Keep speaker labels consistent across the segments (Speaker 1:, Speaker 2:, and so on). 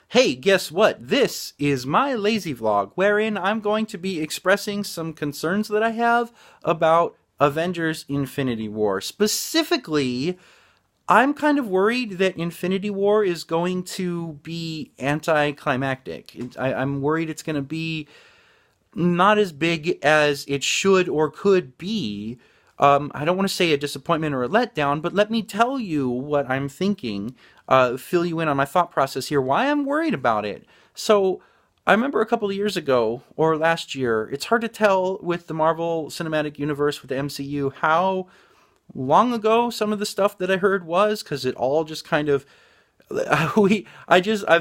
Speaker 1: Hey, guess what? This is my lazy vlog, wherein I'm going to be expressing some concerns that I have about Avengers Infinity War. Specifically, I'm kind of worried that Infinity War is going to be anticlimactic. I'm worried it's going to be not as big as it should or could be. I don't want to say a disappointment or a letdown, but let me tell you what I'm thinking, fill you in on my thought process here, why I'm worried about it. So, I remember a couple of years ago, or last year, it's hard to tell with the Marvel Cinematic Universe, with the MCU, how long ago some of the stuff that I heard was, because it all just kind of I've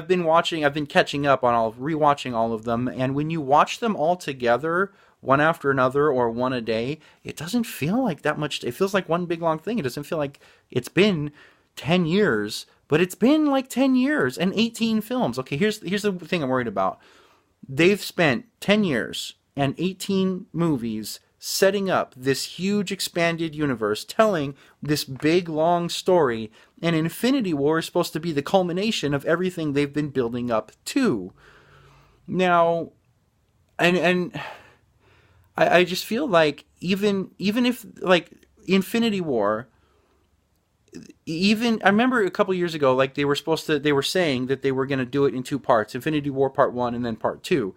Speaker 1: been catching up on rewatching all of them, and when you watch them all together, one after another or one a day, it doesn't feel like that much. It feels like one big long thing. It doesn't feel like it's been 10 years, but it's been like 10 years and 18 films. Okay, here's the thing I'm worried about. They've spent 10 years and 18 movies setting up this huge expanded universe, telling this big long story, and Infinity War is supposed to be the culmination of everything they've been building up to. Now, and I just feel like even if like Infinity War, even I remember a couple years ago, like they were saying that they were going to do it in two parts, Infinity War Part 1 and then Part 2.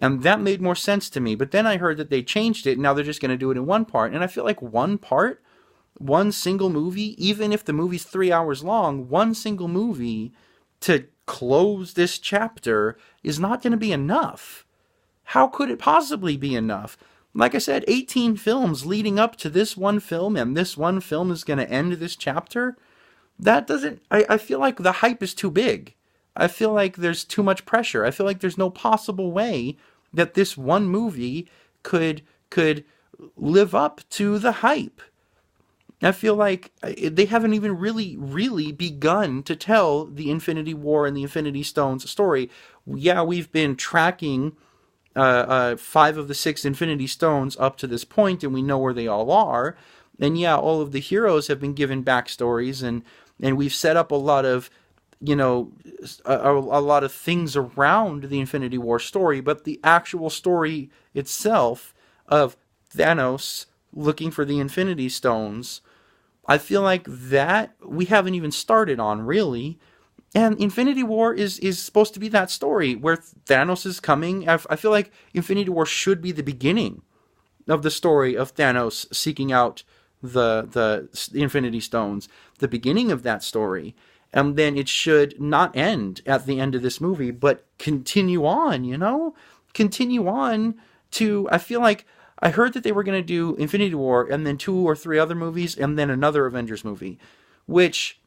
Speaker 1: And that made more sense to me. But then I heard that they changed it, and now they're just going to do it in one part. And I feel like one part, one single movie, even if the movie's 3 hours long, one single movie to close this chapter is not going to be enough. How could it possibly be enough? Like I said, 18 films leading up to this one film, and this one film is going to end this chapter. That doesn't... I feel like the hype is too big. I feel like there's too much pressure. I feel like there's no possible way that this one movie could live up to the hype. I feel like they haven't even really begun to tell the Infinity War and the Infinity Stones story. Yeah, we've been tracking 5 of the 6 Infinity Stones up to this point, and we know where they all are. And yeah, all of the heroes have been given backstories, and we've set up a lot of a lot of things around the Infinity War story, but the actual story itself of Thanos looking for the Infinity Stones, I feel like that we haven't even started on, really. And Infinity War is supposed to be that story where Thanos is coming. I feel like Infinity War should be the beginning of the story of Thanos seeking out the Infinity Stones, the beginning of that story. And then it should not end at the end of this movie, but continue on, Continue on to, I feel like, I heard that they were going to do Infinity War and then 2 or 3 other movies and then another Avengers movie. Which,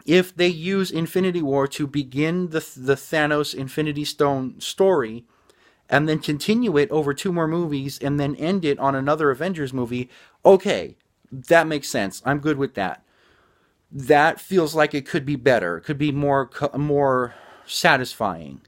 Speaker 1: if they use Infinity War to begin the Thanos Infinity Stone story, and then continue it over 2 more movies and then end it on another Avengers movie, okay, that makes sense. I'm good with that. That feels like it could be better. It could be more satisfying.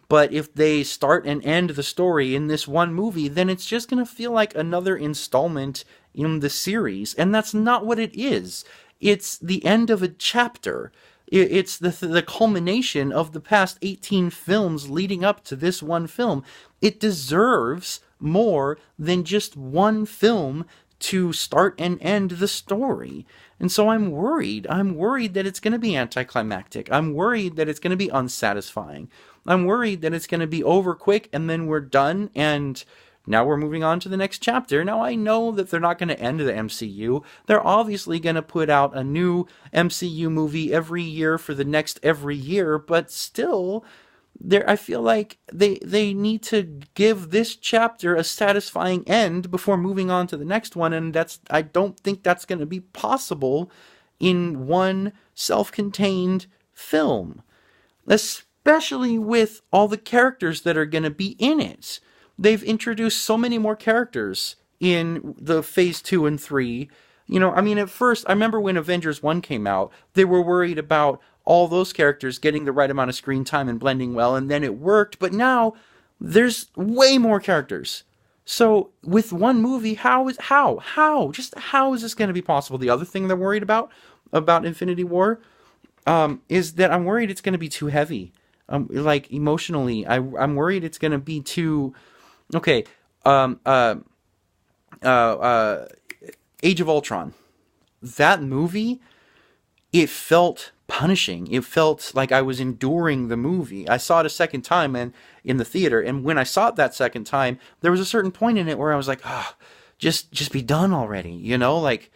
Speaker 1: But if they start and end the story in this one movie, then it's just going to feel like another installment in the series. And that's not what it is. It's the end of a chapter. It's the culmination of the past 18 films leading up to this one film. It deserves more than just one film to start and end the story. And so I'm worried. I'm worried that it's going to be anticlimactic. I'm worried that it's going to be unsatisfying. I'm worried that it's going to be over quick and then we're done and now we're moving on to the next chapter. Now I know that they're not going to end the MCU. They're obviously going to put out a new MCU movie every year for the next every year, but still, I feel like they need to give this chapter a satisfying end before moving on to the next one, and I don't think that's going to be possible in one self-contained film, especially with all the characters that are going to be in it. They've introduced so many more characters in the Phase 2 and 3. At first, I remember when Avengers 1 came out, they were worried about all those characters getting the right amount of screen time and blending well, and then it worked, but now there's way more characters. So with one movie, how is this going to be possible? The other thing they're worried about Infinity War, is that I'm worried it's going to be too heavy. like emotionally. I'm worried it's gonna be too. Okay, um, uh, Age of Ultron. That movie, it felt punishing. It felt like I was enduring the movie. I saw it a second time and in the theater, and when I saw it that second time, there was a certain point in it where I was like, "Ah, oh, just be done already." You know, like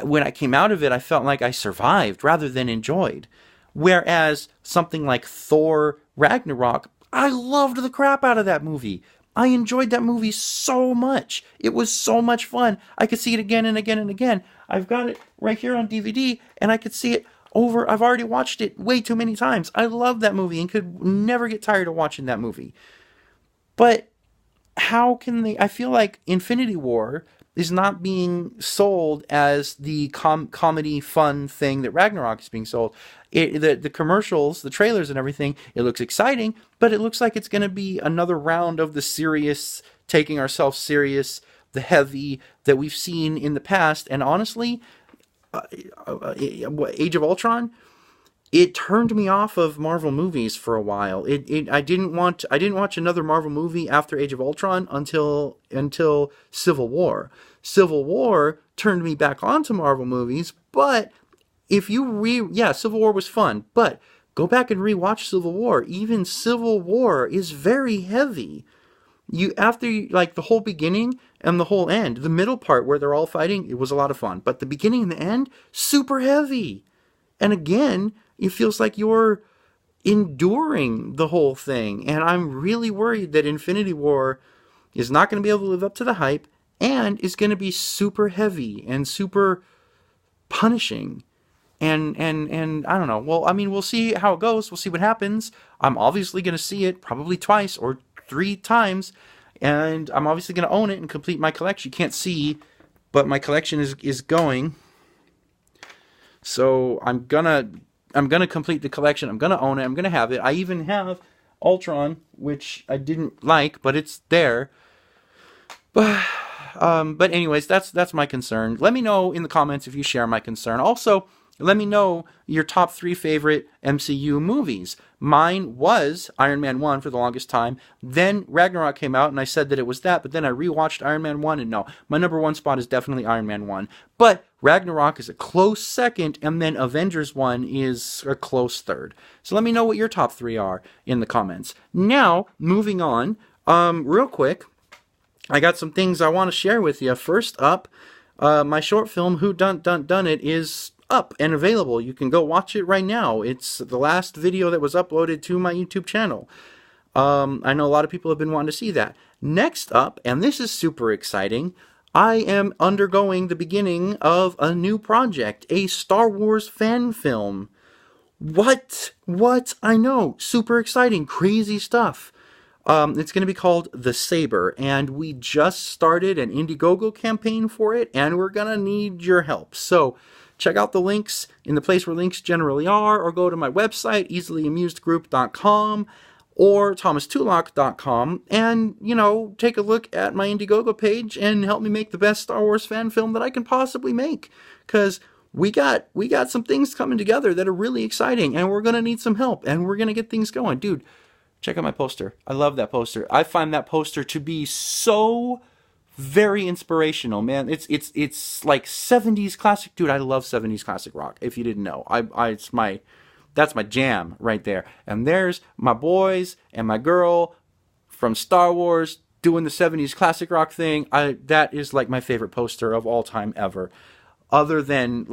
Speaker 1: when I came out of it, I felt like I survived rather than enjoyed. Whereas something like Thor Ragnarok, I loved the crap out of that movie. I enjoyed that movie so much. It was so much fun. I could see it again and again and again. I've got it right here on DVD, and I could see it over. I've already watched it way too many times. I love that movie and could never get tired of watching that movie. But how can they? I feel like Infinity War is not being sold as the comedy fun thing that Ragnarok is being sold. The commercials, the trailers and everything, it looks exciting, but it looks like it's going to be another round of the serious, taking ourselves serious, the heavy that we've seen in the past. And honestly, Age of Ultron, it turned me off of Marvel movies for a while. I didn't watch another Marvel movie after Age of Ultron until Civil War. Civil War turned me back onto Marvel movies, but if you Civil War was fun, but go back and rewatch Civil War. Even Civil War is very heavy. Like the whole beginning and the whole end, the middle part where they're all fighting, it was a lot of fun, but the beginning and the end, super heavy. And again, it feels like you're enduring the whole thing. And I'm really worried that Infinity War is not going to be able to live up to the hype and is going to be super heavy and super punishing. And I don't know. Well, I mean, we'll see how it goes. We'll see what happens. I'm obviously going to see it probably twice or 3 times. And I'm obviously going to own it and complete my collection. You can't see, but my collection is going. So I'm gonna complete the collection. I'm gonna own it. I'm gonna have it. I even have Ultron, which I didn't like, but it's there. But anyways, that's my concern. Let me know in the comments if you share my concern. Also, let me know your top 3 favorite MCU movies. Mine was Iron Man 1 for the longest time. Then Ragnarok came out, and I said that it was that, but then I rewatched Iron Man 1, and no, my number 1 spot is definitely Iron Man 1. But Ragnarok is a close second, and then Avengers 1 is a close third. So let me know what your top 3 are in the comments. Now, moving on, real quick, I got some things I want to share with you. First up, my short film, Who Done It, is up and available. You can go watch it right now. It's the last video that was uploaded to my YouTube channel. I know a lot of people have been wanting to see that. Next up, and this is super exciting, I am undergoing the beginning of a new project, a Star Wars fan film. What? I know. Super exciting. Crazy stuff. It's going to be called The Saber, and we just started an Indiegogo campaign for it, and we're going to need your help. So check out the links in the place where links generally are, or go to my website, easillyamusedgroup.com or thomastulak.com, and, take a look at my Indiegogo page and help me make the best Star Wars fan film that I can possibly make. Because we got some things coming together that are really exciting, and we're going to need some help, and we're going to get things going. Dude, check out my poster. I love that poster. I find that poster to be so very inspirational, man. It's like 70s classic. Dude, I love 70s classic rock, if you didn't know. That's my jam right there. And there's my boys and my girl from Star Wars doing the 70s classic rock thing. That is like my favorite poster of all time ever. Other than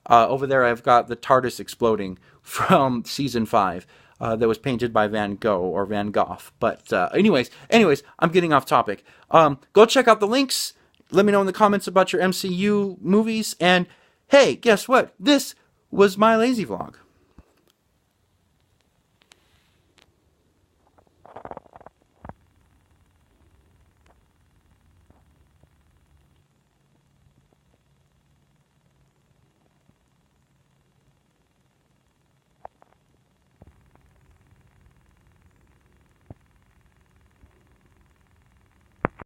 Speaker 1: over there I've got the TARDIS exploding from season 5. That was painted by Van Gogh or Van Gogh. But anyways, I'm getting off topic. Go check out the links. Let me know in the comments about your MCU movies. And hey, guess what? This was my lazy vlog.